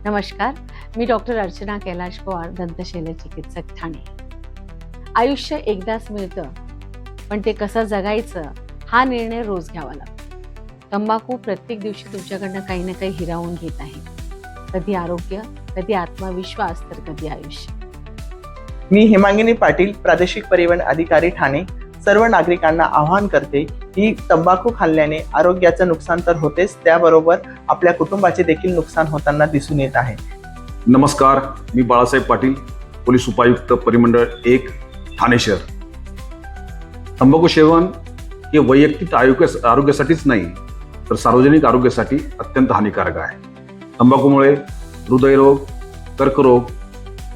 नमस्कार, मी डॉक्टर अर्चना कैलाश पवार, दंतशल्यचिकित्सक, ठाणे. आयुष्य एकदाच मिळतं, पण ते कसं जगायचं हा निर्णय रोज घ्यावा लागतो. तंबाखू प्रत्येक दिवशी तुमच्याकडनं काही ना काही हिरावून घेत आहे. कधी आरोग्य, कधी आत्मविश्वास, तर कधी आयुष्य. मी हेमांगिनी पाटील, प्रादेशिक परिवहन अधिकारी, ठाणे. सर्व नागरिकांना आवाहन करते की तंबाखू खाल्ल्याने आरोग्याचं नुकसान तर होतेच, त्याबरोबर आपल्या कुटुंबाचे देखील नुकसान होताना दिसून येत आहे. नमस्कार, मी बाळासाहेब पाटील, पोलीस उपायुक्त परिमंडळ 1, ठाणे शहर. तंबाखू सेवन हे वैयक्तिक आरोग्यासाठीच नाही तर सार्वजनिक आरोग्यासाठी अत्यंत हानिकारक आहे. तंबाखूमुळे हृदयरोग, कर्करोग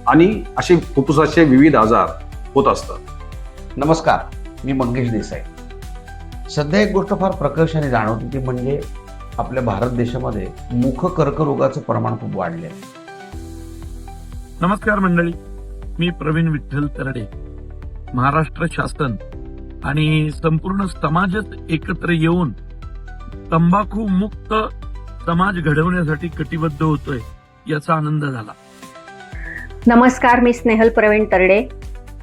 आणि असे फुफ्फुसाचे विविध आजार होत असतात. नमस्कार, मी मंगेश देसाई. सध्या एक गोष्ट फार प्रकर्षाने जाणवते ती म्हणजे आपल्या भारत देशामध्ये मुख कर्करोगाचं प्रमाण खूप वाढले आहे. नमस्कार मंडळी, मी प्रवीण विठ्ठल तरडे. महाराष्ट्र शासन आणि संपूर्ण समाजच एकत्र येऊन तंबाखू मुक्त समाज घडवण्यासाठी कटिबद्ध होतोय, याचा आनंद झाला. नमस्कार, मी स्नेहल प्रवीण तरडे.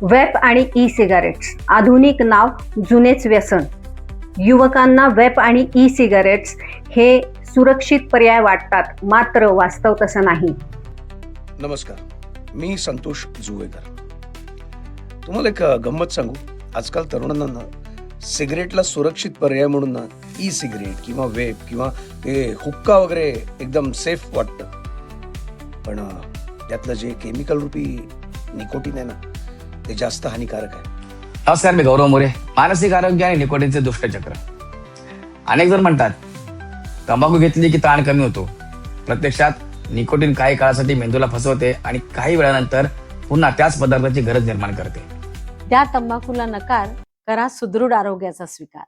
वेप आणि ई सिगारेट्स आधुनिक नाव, जुनेच व्यसन. युवकांना वेप आणि ई सिगारेट्स हे सुरक्षित पर्याय वाटतात, मात्र वास्तव तसं नाही. नमस्कार, मी संतोष जुवेकर. तुम्हाला एक गंमत सांगू. आजकाल तरुणांना सिगरेटला सुरक्षित पर्याय म्हणून ई सिगरेट किंवा वेप किंवा ते हुक्का वगैरे एकदम सेफ वाटतं, पण त्यातलं जे केमिकल रूपी निकोटीन आहे ना, ते जास्त हानिकारक आहे. नमस्कार, मी गौरव मोरे. मानसिक आरोग्य आणि निकोटीनचे दुष्टचक्र. अनेक जण म्हणतात तंबाखू घेतली की ताण कमी होतो. प्रत्यक्षात निकोटीन काही काळासाठी मेंदूला फसवते आणि काही वेळानंतर पुन्हा त्याच पदार्थाची गरज निर्माण करते. त्या तंबाखूला नकार, करा सुदृढ आरोग्याचा स्वीकार.